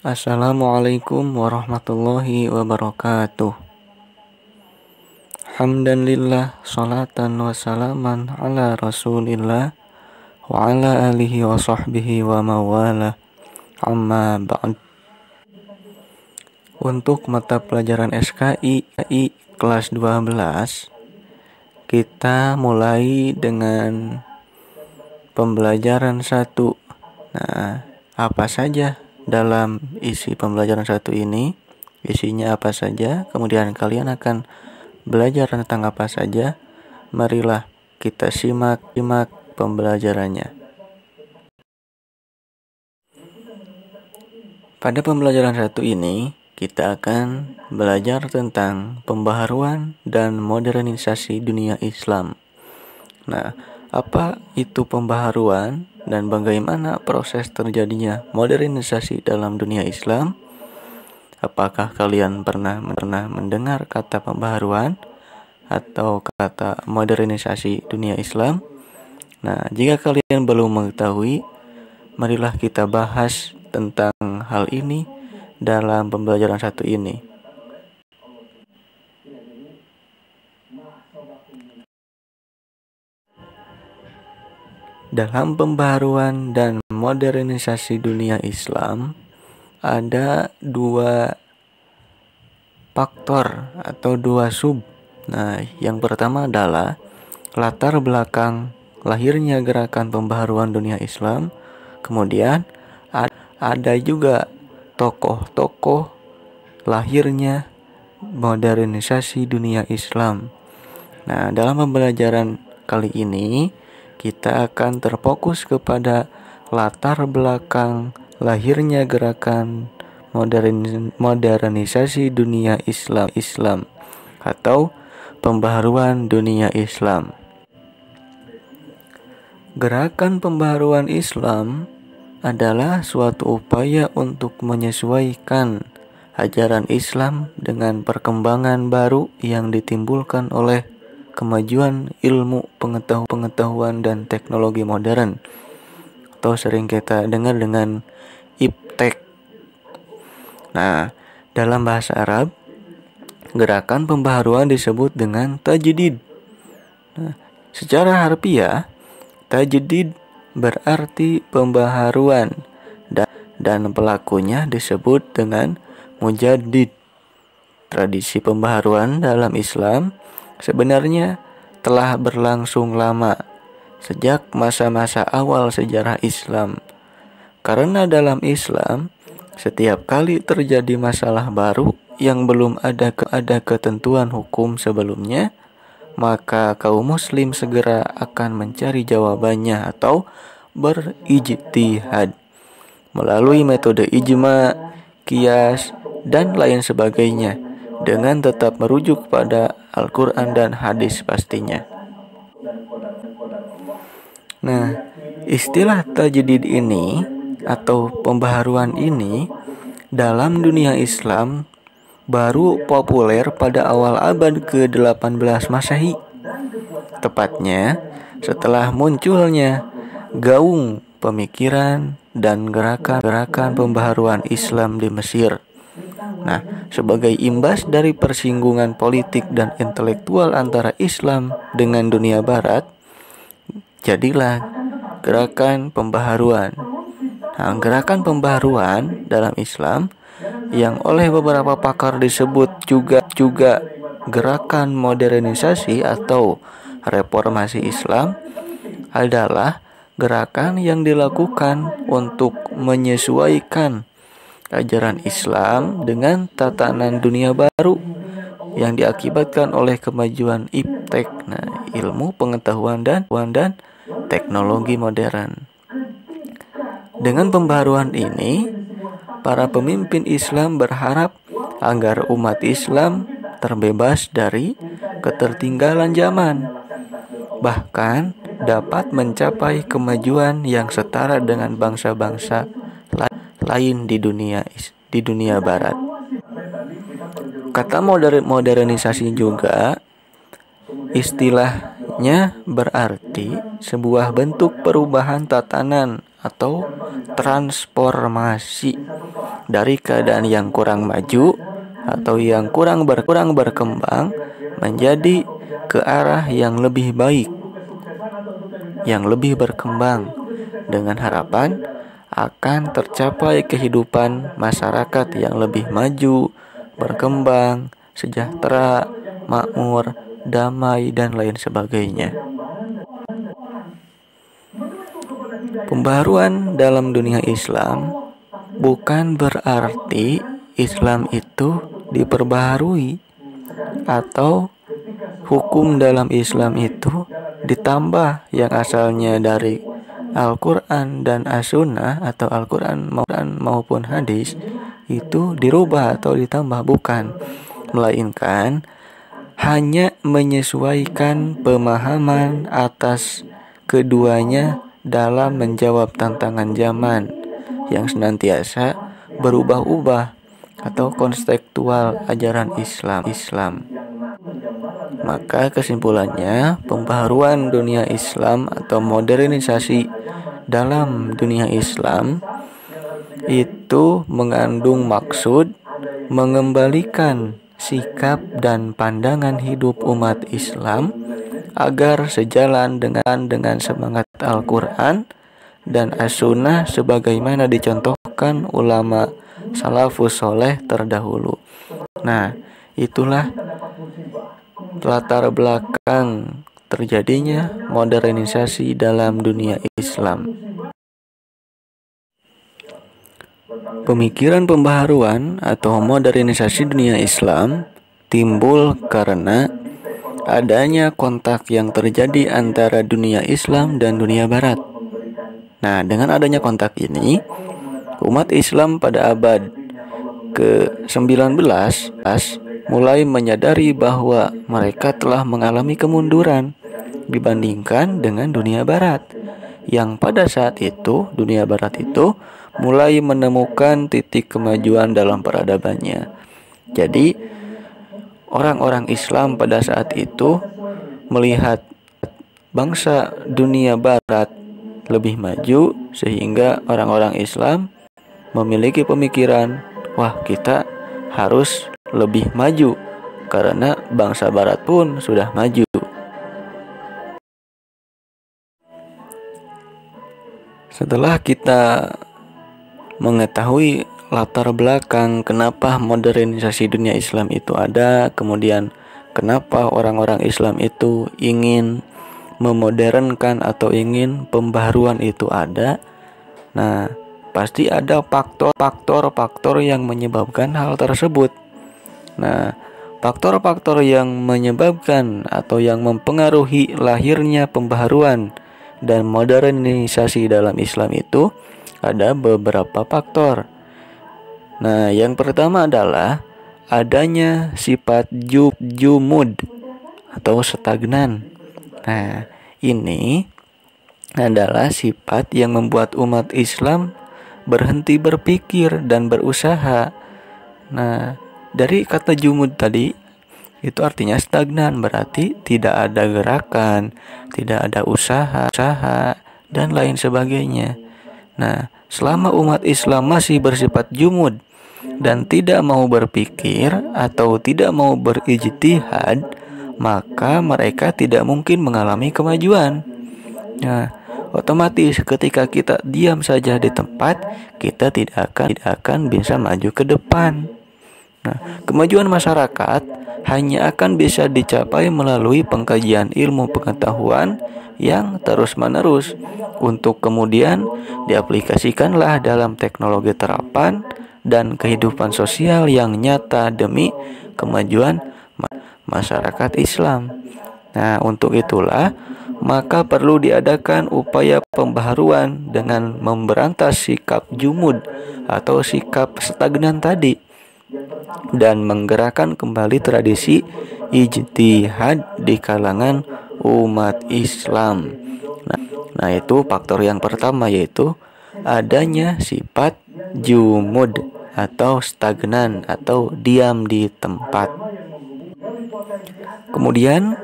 Assalamualaikum warahmatullahi wabarakatuh. Hamdan lillah, salatan wa salaman ala rasulillah wa ala alihi wa sahbihi wa mawala, amma ba'd. Untuk mata pelajaran SKI kelas 12, kita mulai dengan pembelajaran 1. Nah, apa saja dalam isi pembelajaran 1 ini? Isinya apa saja? Kemudian kalian akan belajar tentang apa saja? Marilah kita simak pembelajarannya. Pada pembelajaran 1 ini, kita akan belajar tentang pembaharuan dan modernisasi dunia Islam. Nah, apa itu pembaharuan dan bagaimana proses terjadinya modernisasi dalam dunia Islam? Apakah kalian pernah mendengar kata pembaharuan atau kata modernisasi dunia Islam? Nah, jika kalian belum mengetahui, marilah kita bahas tentang hal ini dalam pembelajaran 1 ini. Dalam pembaharuan dan modernisasi dunia Islam, ada 2 faktor atau 2 sub. Nah, yang pertama adalah latar belakang lahirnya gerakan pembaharuan dunia Islam. Kemudian ada juga tokoh-tokoh lahirnya modernisasi dunia Islam. Nah, dalam pembelajaran kali ini kita akan terfokus kepada latar belakang lahirnya gerakan modernisasi dunia Islam atau pembaharuan dunia Islam. Gerakan pembaharuan Islam adalah suatu upaya untuk menyesuaikan ajaran Islam dengan perkembangan baru yang ditimbulkan oleh kemajuan ilmu pengetahuan dan teknologi modern, atau sering kita dengar dengan iptek. Nah, dalam bahasa Arab, gerakan pembaharuan disebut dengan tajdid. Nah, secara harfiah, tajdid berarti pembaharuan dan pelakunya disebut dengan mujaddid. Tradisi pembaharuan dalam Islam sebenarnya telah berlangsung lama, sejak masa-masa awal sejarah Islam. Karena dalam Islam, setiap kali terjadi masalah baru yang belum ada ketentuan hukum sebelumnya, maka kaum muslim segera akan mencari jawabannya atau berijtihad melalui metode ijma, qiyas, dan lain sebagainya, dengan tetap merujuk pada Al-Quran dan hadis pastinya. Nah, istilah tajdid ini atau pembaharuan ini dalam dunia Islam baru populer pada awal abad ke-18 Masehi. Tepatnya setelah munculnya gaung pemikiran dan gerakan pembaharuan Islam di Mesir. Nah, sebagai imbas dari persinggungan politik dan intelektual antara Islam dengan dunia barat, jadilah gerakan pembaharuan. Nah, gerakan pembaharuan dalam Islam yang oleh beberapa pakar disebut juga gerakan modernisasi atau reformasi Islam adalah gerakan yang dilakukan untuk menyesuaikan ajaran Islam dengan tatanan dunia baru yang diakibatkan oleh kemajuan iptek, ilmu pengetahuan dan teknologi modern. Dengan pembaharuan ini, para pemimpin Islam berharap agar umat Islam terbebas dari ketertinggalan zaman, bahkan dapat mencapai kemajuan yang setara dengan bangsa-bangsa lain di dunia barat. Kata modernisasi juga istilahnya Nya berarti sebuah bentuk perubahan tatanan atau transformasi dari keadaan yang kurang maju atau yang kurang berkembang menjadi ke arah yang lebih baik, yang lebih berkembang, dengan harapan akan tercapai kehidupan masyarakat yang lebih maju, berkembang, sejahtera, makmur, damai, dan lain sebagainya. Pembaharuan dalam dunia Islam bukan berarti Islam itu diperbaharui atau hukum dalam Islam itu ditambah yang asalnya dari Al-Quran dan As-Sunnah atau Al-Quran maupun hadis itu dirubah atau ditambah, bukan, melainkan hanya menyesuaikan pemahaman atas keduanya dalam menjawab tantangan zaman yang senantiasa berubah-ubah atau konstekstual ajaran Islam. Maka kesimpulannya, pembaharuan dunia Islam atau modernisasi dalam dunia Islam itu mengandung maksud mengembalikan sikap dan pandangan hidup umat Islam agar sejalan dengan semangat Al-Quran dan As-Sunnah sebagaimana dicontohkan ulama salafus soleh terdahulu. Nah, itulah latar belakang terjadinya modernisasi dalam dunia Islam. Pemikiran pembaharuan atau modernisasi dunia Islam timbul karena adanya kontak yang terjadi antara dunia Islam dan dunia Barat. Nah, dengan adanya kontak ini, umat Islam pada abad ke-19 mulai menyadari bahwa mereka telah mengalami kemunduran dibandingkan dengan dunia Barat, yang pada saat itu dunia Barat itu mulai menemukan titik kemajuan dalam peradabannya. Jadi orang-orang Islam pada saat itu melihat bangsa dunia Barat lebih maju, sehingga orang-orang Islam memiliki pemikiran, wah, kita harus lebih maju karena bangsa Barat pun sudah maju. Setelah kita mengetahui latar belakang kenapa modernisasi dunia Islam itu ada, kemudian kenapa orang-orang Islam itu ingin memodernkan atau ingin pembaharuan itu ada. Nah, pasti ada faktor-faktor yang menyebabkan hal tersebut. Nah, faktor-faktor yang menyebabkan atau yang mempengaruhi lahirnya pembaharuan dan modernisasi dalam Islam itu ada beberapa faktor. Nah, yang pertama adalah adanya sifat jumud atau stagnan. Nah, ini adalah sifat yang membuat umat Islam berhenti berpikir dan berusaha. Nah, dari kata jumud tadi itu artinya stagnan, berarti tidak ada gerakan, tidak ada usaha dan lain sebagainya. Nah, selama umat Islam masih bersifat jumud dan tidak mau berpikir atau tidak mau berijtihad, maka mereka tidak mungkin mengalami kemajuan. Nah, otomatis ketika kita diam saja di tempat, kita tidak akan bisa maju ke depan. Nah, kemajuan masyarakat hanya akan bisa dicapai melalui pengkajian ilmu pengetahuan yang terus-menerus untuk kemudian diaplikasikanlah dalam teknologi terapan dan kehidupan sosial yang nyata demi kemajuan masyarakat Islam. Nah, untuk itulah maka perlu diadakan upaya pembaharuan dengan memberantas sikap jumud atau sikap stagnan tadi dan menggerakkan kembali tradisi ijtihad di kalangan umat Islam. Nah, itu faktor yang pertama, yaitu adanya sifat jumud atau stagnan atau diam di tempat. Kemudian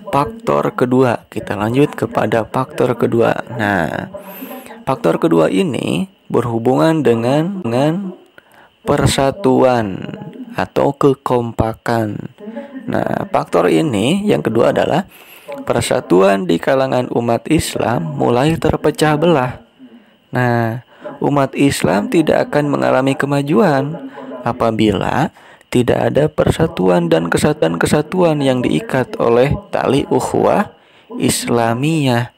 faktor kedua. Kita lanjut kepada faktor kedua. Nah, faktor kedua ini berhubungan dengan persatuan atau kekompakan. Nah, faktor ini yang kedua adalah persatuan di kalangan umat Islam mulai terpecah belah. Nah, umat Islam tidak akan mengalami kemajuan apabila tidak ada persatuan dan kesatuan yang diikat oleh tali ukhuwah Islamiyah.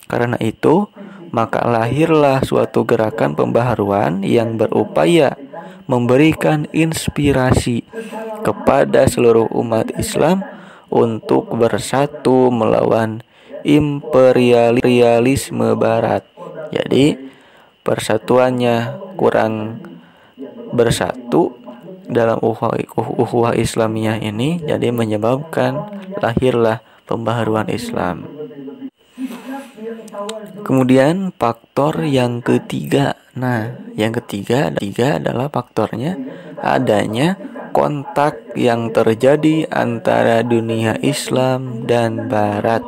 Karena itu, maka lahirlah suatu gerakan pembaharuan yang berupaya memberikan inspirasi kepada seluruh umat Islam untuk bersatu melawan imperialisme Barat. Jadi, persatuannya kurang bersatu dalam ukhuwah Islamiyah ini, jadi menyebabkan lahirlah pembaharuan Islam. Kemudian faktor yang ketiga. Nah, yang ketiga adalah faktornya adanya kontak yang terjadi antara dunia Islam dan Barat.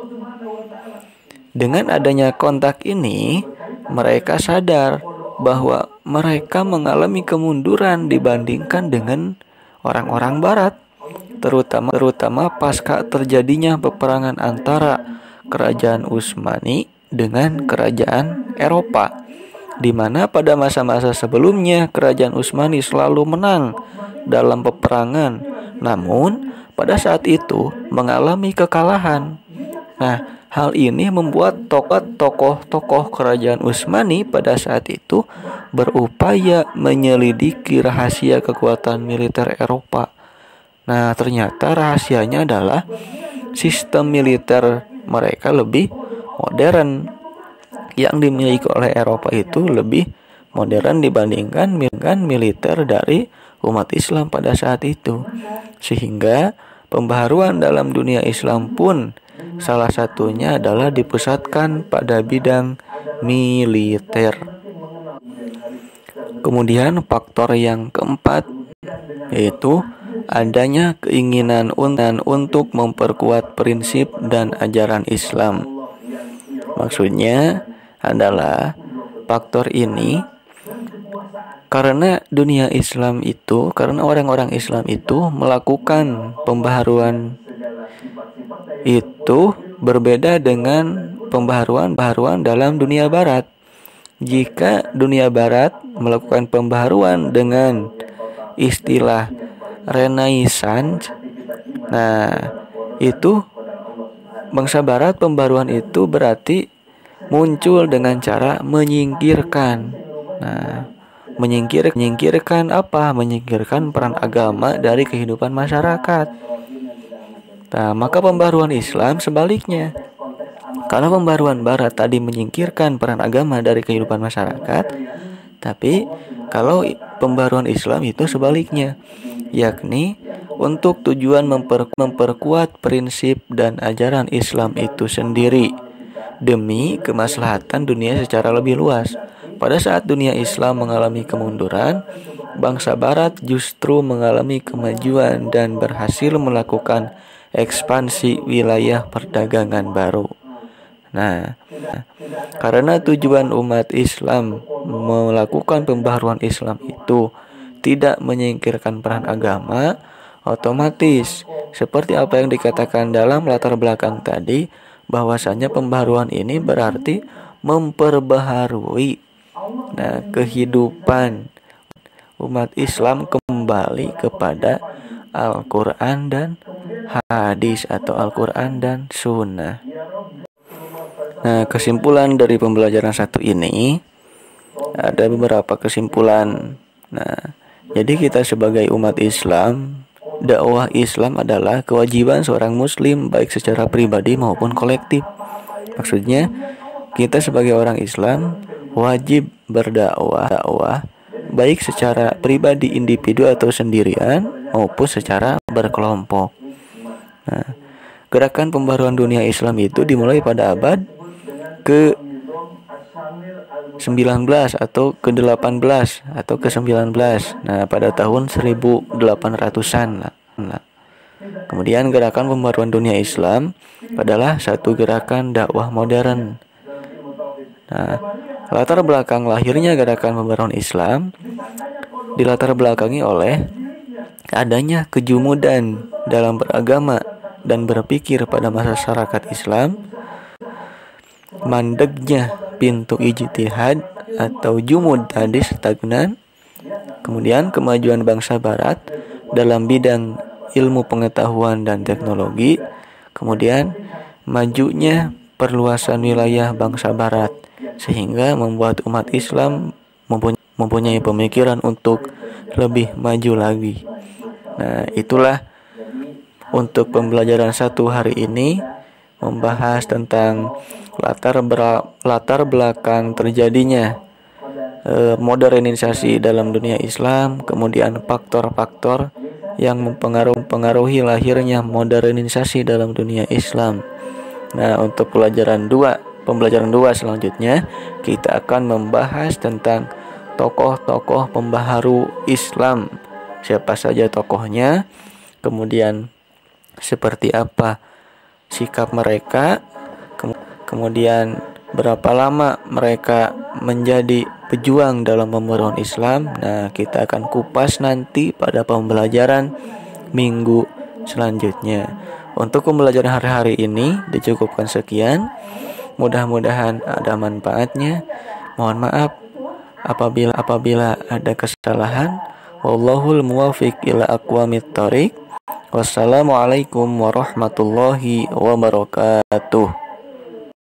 Dengan adanya kontak ini, mereka sadar bahwa mereka mengalami kemunduran dibandingkan dengan orang-orang Barat, terutama pasca terjadinya peperangan antara kerajaan Utsmani dengan kerajaan Eropa, di mana pada masa-masa sebelumnya kerajaan Utsmani selalu menang dalam peperangan, namun pada saat itu mengalami kekalahan. Nah, hal ini membuat tokoh-tokoh kerajaan Utsmani pada saat itu berupaya menyelidiki rahasia kekuatan militer Eropa. Nah, ternyata rahasianya adalah sistem militer mereka lebih modern. Yang dimiliki oleh Eropa itu lebih modern dibandingkan militer dari umat Islam pada saat itu. Sehingga pembaharuan dalam dunia Islam pun salah satunya adalah dipusatkan pada bidang militer. Kemudian faktor yang keempat yaitu adanya keinginan untuk memperkuat prinsip dan ajaran Islam. Maksudnya adalah faktor ini karena orang-orang Islam itu melakukan pembaharuan itu berbeda dengan pembaharuan dalam dunia Barat. Jika dunia Barat melakukan pembaharuan dengan istilah Renaissance, nah itu bangsa Barat pembaharuan itu berarti muncul dengan cara menyingkirkan. Nah, menyingkirkan apa? Menyingkirkan peran agama dari kehidupan masyarakat. Nah, maka pembaharuan Islam sebaliknya. Kalau pembaharuan Barat tadi menyingkirkan peran agama dari kehidupan masyarakat, tapi kalau pembaharuan Islam itu sebaliknya, yakni untuk tujuan memperkuat prinsip dan ajaran Islam itu sendiri demi kemaslahatan dunia secara lebih luas. Pada saat dunia Islam mengalami kemunduran, bangsa Barat justru mengalami kemajuan dan berhasil melakukan ekspansi wilayah perdagangan baru. Nah, karena tujuan umat Islam melakukan pembaharuan Islam itu tidak menyingkirkan peran agama, otomatis seperti apa yang dikatakan dalam latar belakang tadi, bahwasanya pembaharuan ini berarti memperbaharui kehidupan umat Islam kembali kepada Al-Quran dan hadis atau Al-Quran dan Sunnah. Nah, kesimpulan dari pembelajaran satu ini ada beberapa kesimpulan. Nah, jadi kita sebagai umat Islam, dakwah Islam adalah kewajiban seorang muslim baik secara pribadi maupun kolektif. Maksudnya, kita sebagai orang Islam wajib berdakwah baik secara pribadi individu atau sendirian maupun secara berkelompok. Nah, gerakan pembaharuan dunia Islam itu dimulai pada abad ke-19 atau ke-18 atau ke-19. Nah, pada tahun 1800-an lah. Kemudian gerakan pembaruan dunia Islam adalah satu gerakan dakwah modern. Nah, latar belakang lahirnya gerakan pembaruan Islam dilatar belakangi oleh adanya kejumudan dalam beragama dan berpikir pada masyarakat Islam, mandeknya pintu ijtihad atau jumud tadi stagnan, kemudian kemajuan bangsa Barat dalam bidang ilmu pengetahuan dan teknologi, kemudian majunya perluasan wilayah bangsa Barat sehingga membuat umat Islam mempunyai pemikiran untuk lebih maju lagi. Nah, itulah untuk pembelajaran satu hari ini, membahas tentang latar belakang terjadinya modernisasi dalam dunia Islam, kemudian faktor-faktor yang mempengaruhi lahirnya modernisasi dalam dunia Islam. Nah, untuk pembelajaran 2 selanjutnya kita akan membahas tentang tokoh-tokoh pembaharu Islam. Siapa saja tokohnya, kemudian seperti apa sikap mereka, kemudian berapa lama mereka menjadi pejuang dalam pembaruan Islam. Nah, kita akan kupas nanti pada pembelajaran minggu selanjutnya. Untuk pembelajaran hari-hari ini dicukupkan sekian. Mudah-mudahan ada manfaatnya. Mohon maaf apabila ada kesalahan. Wallahul muwaffiq ila aqwamit thoriq. Wassalamualaikum warahmatullahi wabarakatuh.